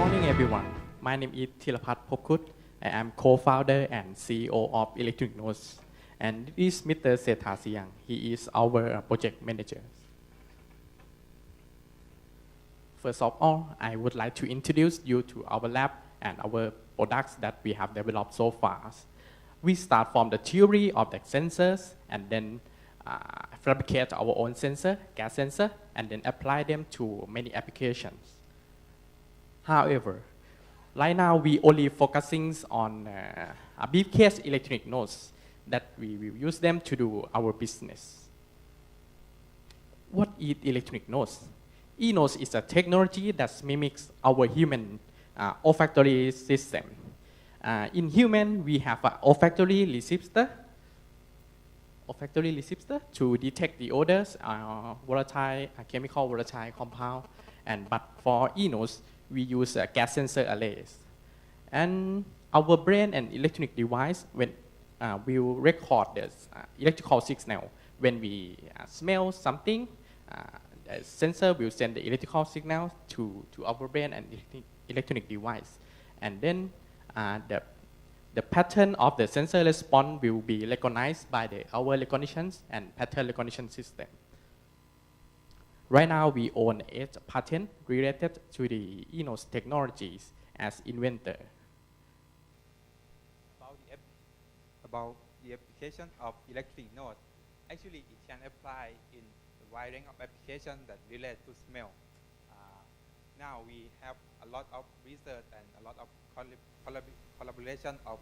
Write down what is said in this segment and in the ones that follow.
morning, everyone. My name is Thirapat Phopkut. I am co-founder and CEO of Electronic Notes. And this is Mr. Setha Siang. He is our project manager. First of all, I would like to introduce you to our lab and our products that we have developed so far. We start from the theory of the sensors and then fabricate our own sensor, gas sensor, and then apply them to many applications. However, right now we only focusing on a briefcase electronic nodes that we will use them to do our business. What is electronic nodes? E-nodes is a technology that mimics our human olfactory system. In human, we have an olfactory receptor to detect the odors, volatile chemical volatile compound, but for e-nodes, we use gas sensor arrays. And our brain and electronic device will record the electrical signal. When we smell something, the sensor will send the electrical signal to our brain and electronic device. And then the pattern of the sensor response will be recognized by our recognition and pattern recognition system. Right now, we own 8 patents related to the e-nodes technologies as inventor. About the application of electric nodes, actually it can apply in a wide range of applications that relate to smell. Now we have a lot of research and a lot of collaboration of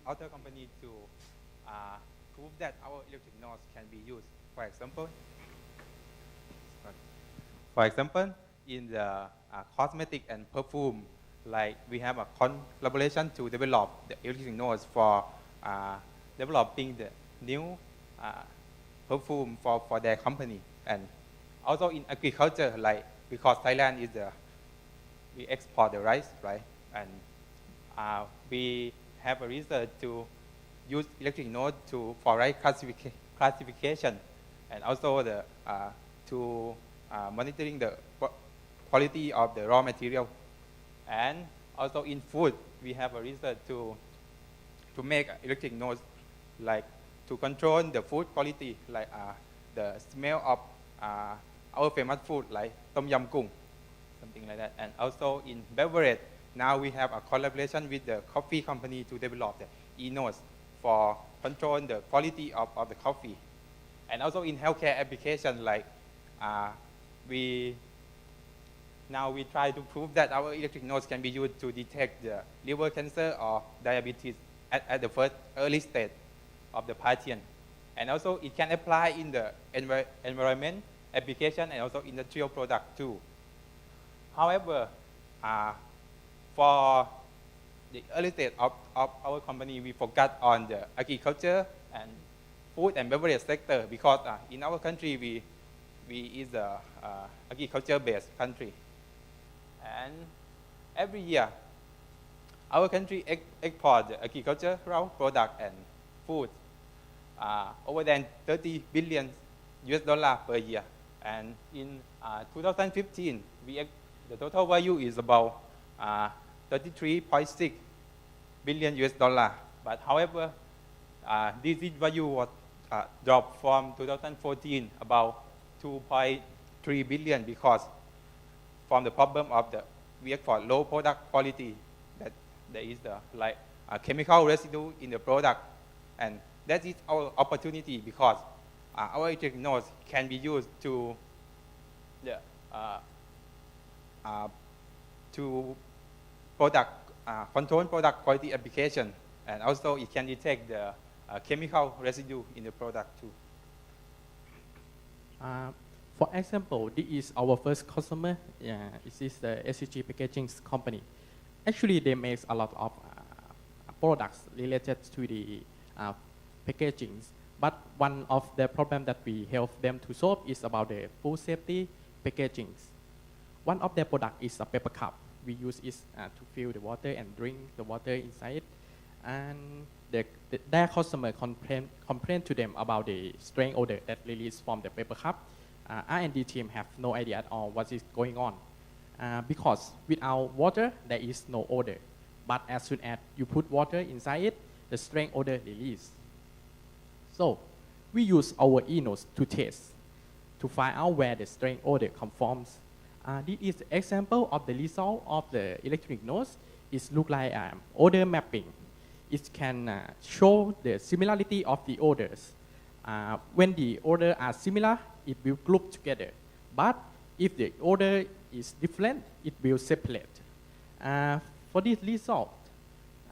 other company to prove that our electric nodes can be used. For example, in the cosmetic and perfume, like we have a collaboration to develop the electric nodes for developing the new perfume for their company. And also in agriculture, like because Thailand is we export the rice, right? And we have a research to use electric node for rice classification, and also to monitoring the quality of the raw material. And also in food, we have a research to make electric nodes, like to control the food quality, like the smell of our famous food like tom yum goong, something like that. And also in beverage, now we have a collaboration with the coffee company to develop the e-nodes for control the quality of the coffee. And also in healthcare application, like we try to prove that our electric nodes can be used to detect the liver cancer or diabetes at the first early stage of the patient. And also it can apply in the environment application and also industrial product too. However, for the early stage of our company, we focus on the agriculture and food and beverage sector because in our country, we is a agriculture-based country. And every year, our country exports agricultural product and food over than $30 billion per year. And in 2015, the total value is about $33.6 billion. But however, this value was dropped from 2014 about 2.3 billion because from the problem of we export low product quality, that there is chemical residue in the product, and that is our opportunity because our electric nodes can be used to control product quality application, and also it can detect the chemical residue in the product too. For example, this is our first customer. It is the SCG packaging company. Actually, they make a lot of products related to the packaging. But one of the problems that we help them to solve is about the food safety packaging. One of their products is a paper cup. We use it to fill the water and drink the water inside. And their customer complain to them about the strange odor that released from the paper cup. R&D team have no idea at all what is going on. because without water, there is no odor. But as soon as you put water inside it, the strange odor release. So we use our e-nose to test, to find out where the strange odor comes from. This is an example of the result of the electronic nose. It looks like odor mapping. It can show the similarity of the odors. When the odors are similar, it will group together. But if the odor is different, it will separate. For this result,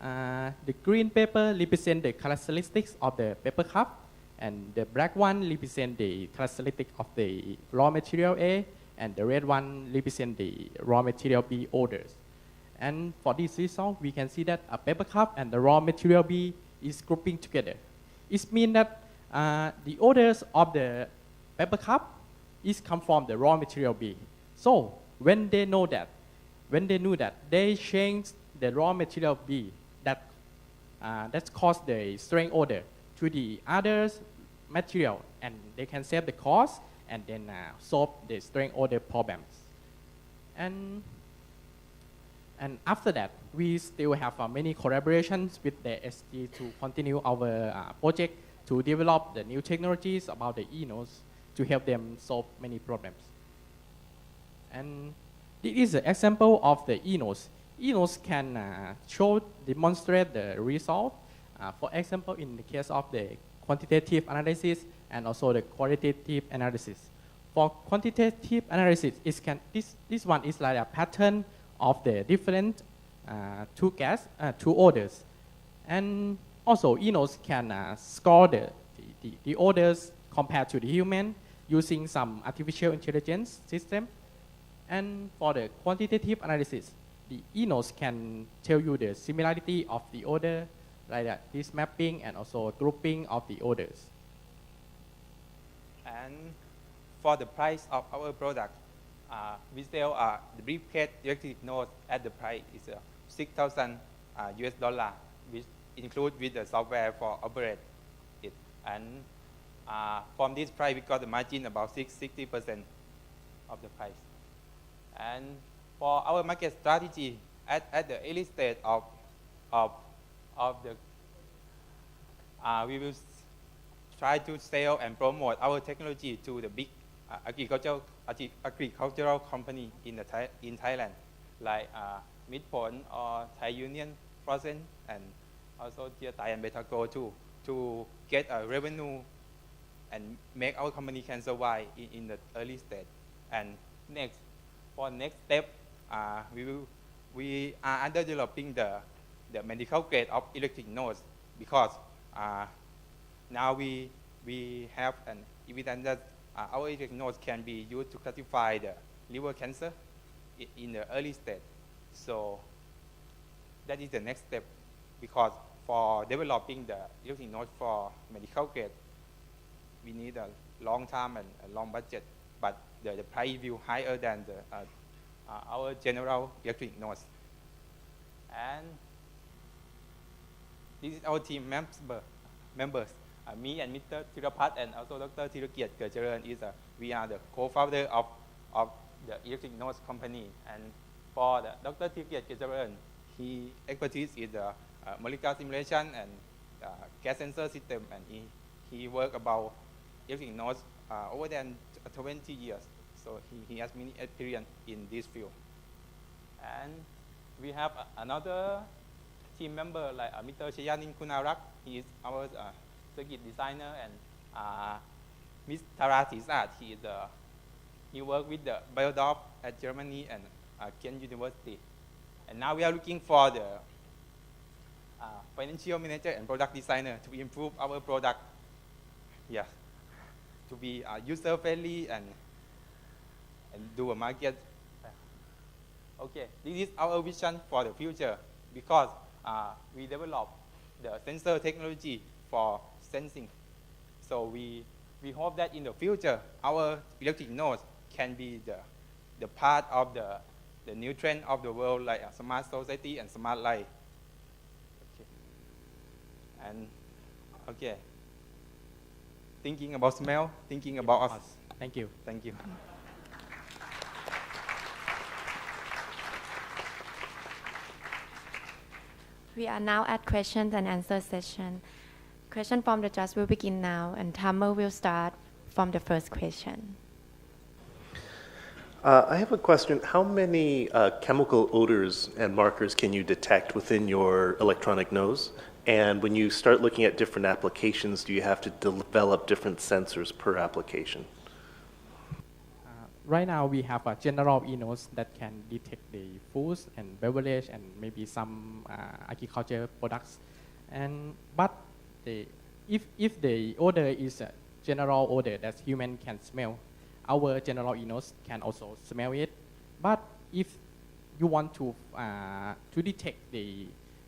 the green paper represents the characteristics of the paper cup, and the black one represents the characteristic of the raw material A, and the red one represents the raw material B odors. And for this result, we can see that a paper cup and the raw material B is grouping together. It means that the odors of the paper cup is come from the raw material B. So when they knew that, they change the raw material B that caused the strange odor to the other material, and they can save the cost and then solve the strange odor problems. And after that, we still have many collaborations with the SG to continue our project to develop the new technologies about the e-nose to help them solve many problems. And this is an example of the e-nose. E-nose can demonstrate the result. For example, in the case of the quantitative analysis and also the qualitative analysis. For quantitative analysis, this one is like a pattern of the different two odors. And also, e-nose can score the odors compared to the human using some artificial intelligence system. And for the quantitative analysis, the e-nose can tell you the similarity of the odor, like that, this mapping and also grouping of the odors. And for the price of our product, we sell the briefcase electric nose at the price is $6,000 US, which include with the software for operate it. And from this price, we got the margin about 60% of the price. And for our market strategy at the early stage of the, we will try to sell and promote our technology to the big agricultural company in Thailand, like Midpon or Thai Union Frozen, and also Thai and Betago too, to get a revenue and make our company can survive in the early stage. And next, for next step, we are under developing the medical grade of electric nose, because now we have an evidence that our electric nose can be used to classify the liver cancer in the early stage. So that is the next step, because for developing the electric nose for medical grade, we need a long time and a long budget, but the price will higher than our general electric nose. And this is our team members. Me and Mr. Thirapat and also Dr. Thirakiat Gercharan we are the co-founder of the electric nose company. And for the Dr. Thirakiat Gercharan, he expertise is the molecular simulation and gas sensor system, and he worked about electric nose over than 20 years. So he has many experience in this field. And we have another team member like Mr. Chayanin Kunarak. He is our circuit designer, and Ms. Tara Tisat. He worked with the Biodorf at Germany and Kent University. And now we are looking for the financial manager and product designer to improve our product. Yeah, to be user friendly and do a market. Okay, this is our vision for the future, because we develop the sensor technology for sensing. So we hope that in the future, our electric nose can be the part of the new trend of the world, like a smart society and smart life. Okay. And okay, thinking about smell, thinking about us. Thank you. Thank you. We are now at questions and answer session. Question from the judge will begin now, and timer will start from the first question. I have a question. How many chemical odors and markers can you detect within your electronic nose? And when you start looking at different applications, do you have to develop different sensors per application? Right now, we have a general e-nose that can detect the foods and beverage and maybe some agriculture products. But if the odor is a general odor that human can smell, our general e-nose can also smell it. But if you want to detect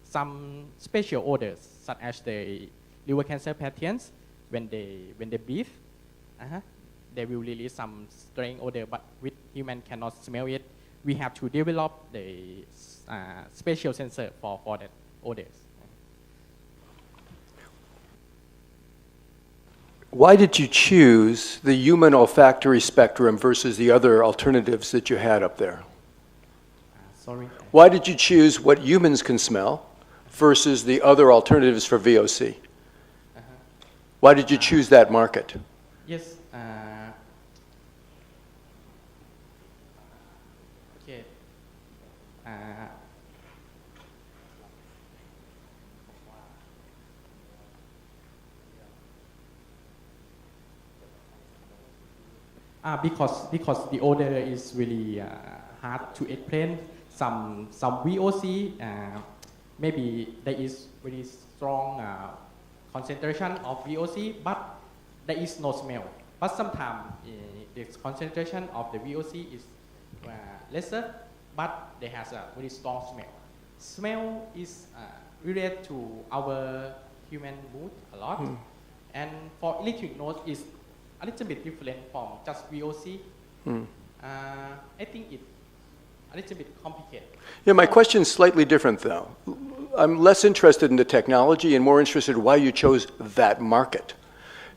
some special odors, such as the liver cancer patients, when they breathe, they will release some strange odor, but with human cannot smell it. We have to develop the special sensor for that odors. Why did you choose the human olfactory spectrum versus the other alternatives that you had up there? Sorry. Why did you choose what humans can smell versus the other alternatives for VOC? Why did you choose that market? Yes. Okay. Because the odor is really hard to explain. Some VOC maybe there is very strong concentration of VOC, but there is no smell. But sometimes the concentration of the VOC is lesser, but there has a very strong smell. Smell is related to our human mood a lot, and for electric nose is a little bit different from just VOC. I think it's a little bit complicated. Yeah, my question is slightly different though. I'm less interested in the technology and more interested in why you chose that market.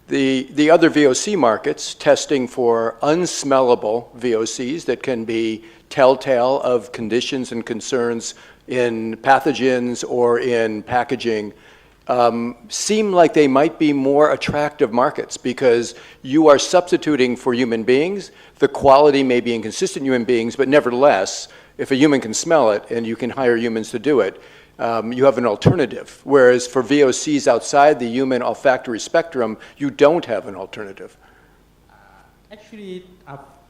The other VOC markets, testing for unsmellable VOCs that can be telltale of conditions and concerns in pathogens or in packaging, seem like they might be more attractive markets because you are substituting for human beings. The quality may be inconsistent in human beings, but nevertheless, if a human can smell it and you can hire humans to do it, you have an alternative. Whereas for VOCs outside the human olfactory spectrum, you don't have an alternative. Actually,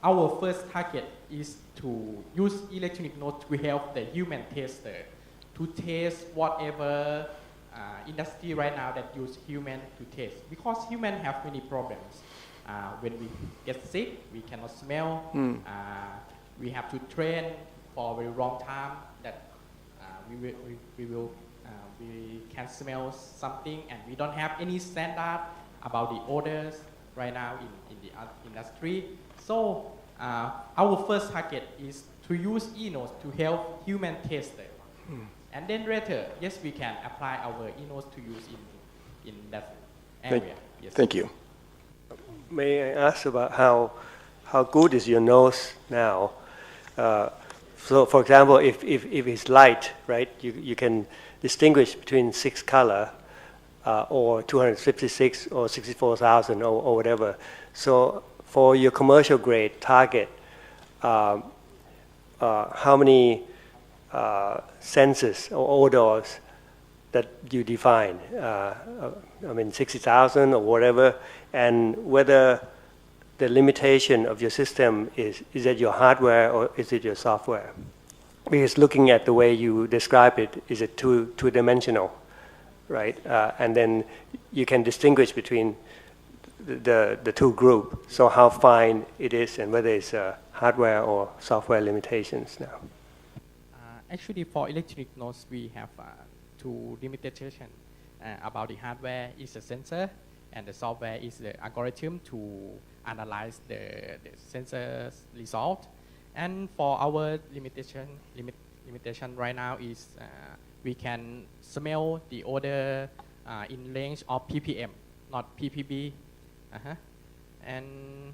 our first target is to use electronic nose to help the human tester to test whatever industry right now that use human to test, because human have many problems. When we get sick, we cannot smell. We have to train for a very long time that we can smell something, and we don't have any standard about the odors right now in the industry. So our first target is to use e-nose to help human tester. And then later, yes, we can apply our e-nose to use in that area. Yes. Thank you. May I ask about how good is your nose now? So, for example, if it's light, right, you can distinguish between 6 color or 256 or 64,000 or whatever. So, for your commercial grade target, how many senses or odors that you define? I mean, 60,000 or whatever, and whether the limitation of your system is it your hardware or is it your software? Because looking at the way you describe it, is it two-dimensional, right? And then you can distinguish between the two groups. So how fine it is and whether it's hardware or software limitations now. Actually, for electronic nose, we have two limitations. About the hardware is a sensor, and the software is the algorithm to analyze the sensor result. And for our limitation right now is we can smell the odor in range of ppm, not ppb. And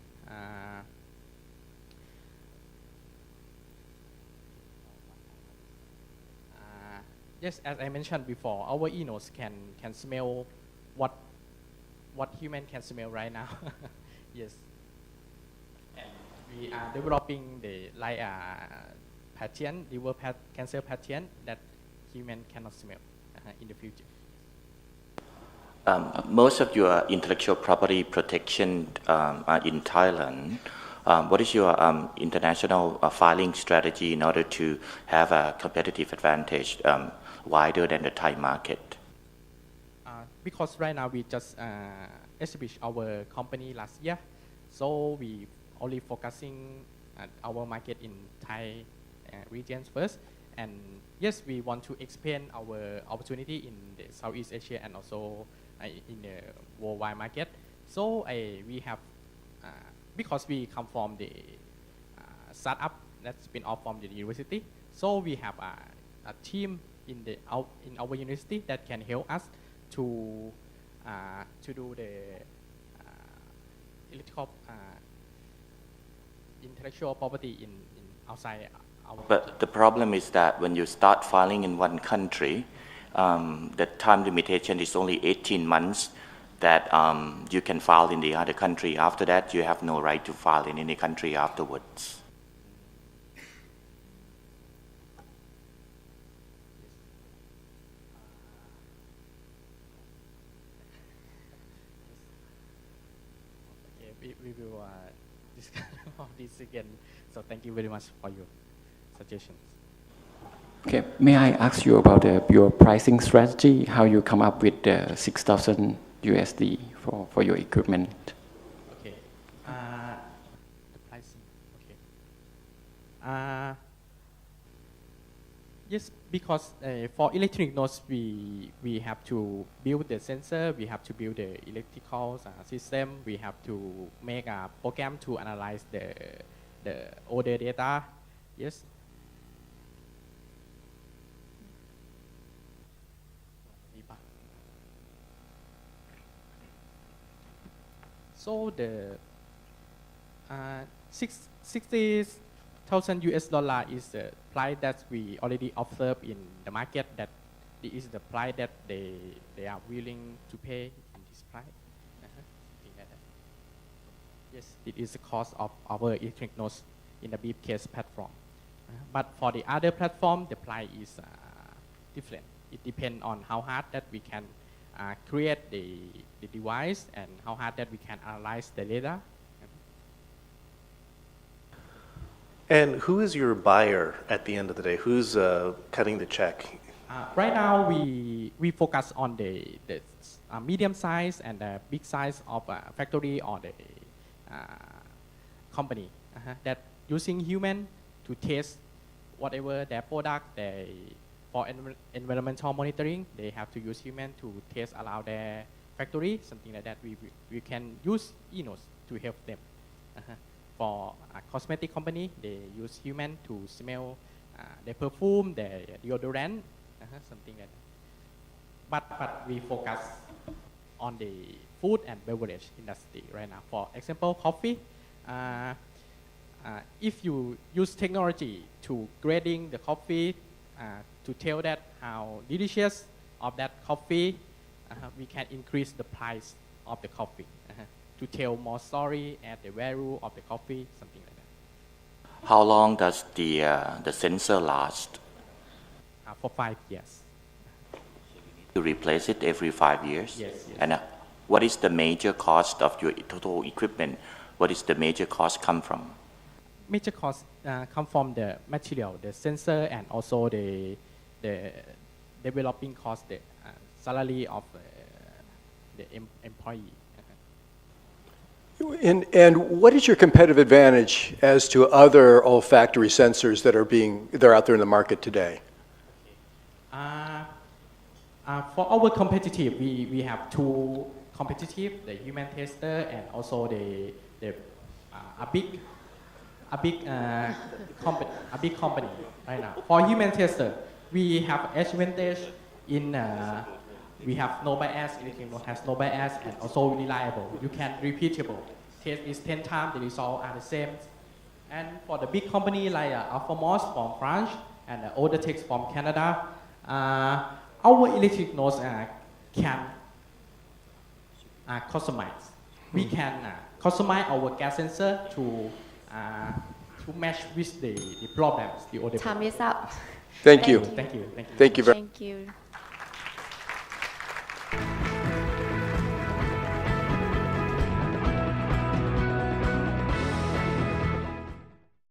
Yes, as I mentioned before, our e-nose can smell what human can smell right now. Yes. And we are developing the patient, liver cancer patient that human cannot smell in the future. Most of your intellectual property protection are in Thailand. What is your international filing strategy in order to have a competitive advantage wider than the Thai market? Because right now we just established our company last year, so we only focusing at our market in Thai regions first. And yes, we want to expand our opportunity in the Southeast Asia and also in the worldwide market. So we have, because we come from the startup that's been off from the university, so we have a team in our university that can help us to do the intellectual property in outside our. But the problem is that when you start filing in one country, the time limitation is only 18 months that you can file in the other country. After that, you have no right to file in any country afterwards. Okay, we will discuss all this again. So thank you very much for your suggestions. Okay, may I ask you about your pricing strategy? How you come up with the 6,000 USD for your equipment? Okay, the pricing. Okay. Yes, because for electronic notes, we have to build the sensor, we have to build the electrical system, we have to make a program to analyze the order data. Yes. So the 60,000 US dollar is the price that we already observed in the market, that this is the price that they are willing to pay in this price. Something like that. Yes, it is the cost of our electronic notes in the briefcase platform. But for the other platform, the price is different. It depends on how hard that we can create the device and how hard that we can analyze the data. And who is your buyer at the end of the day? Who's cutting the check? Right now, we focus on the medium size and the big size of factory or the company that using human to test whatever their product. For environmental monitoring, they have to use human to test around their factory, something like that. We can use e-nose to help them. For a cosmetic company, they use human to smell their perfume, their deodorant, something like that. But we focus on the food and beverage industry right now. For example, coffee. If you use technology to grading the coffee, to tell that how delicious of that coffee, we can increase the price of the coffee. To tell more story and the value of the coffee, something like that. How long does the sensor last? For 5 years. To replace it every 5 years? Yes. And what is the major cost of your total equipment? What is the major cost come from? Major costs come from the material, the sensor, and also the developing cost, the salary of the employee. And what is your competitive advantage as to other olfactory sensors that are out there in the market today? For our competitive, we have two competitive, the human tester and also a big company right now. For human tester, we have advantage in we have no bias, electronic note has no bias, and also reliable. You can repeatable. Test is 10 times, the results are the same. And for the big company like Alphamos from France and Odatex from Canada, Our electric nose can customize. We can customize our gas sensor to match with the problems, the order. Time is up. Thank you. Thank you. Thank you very Thank you.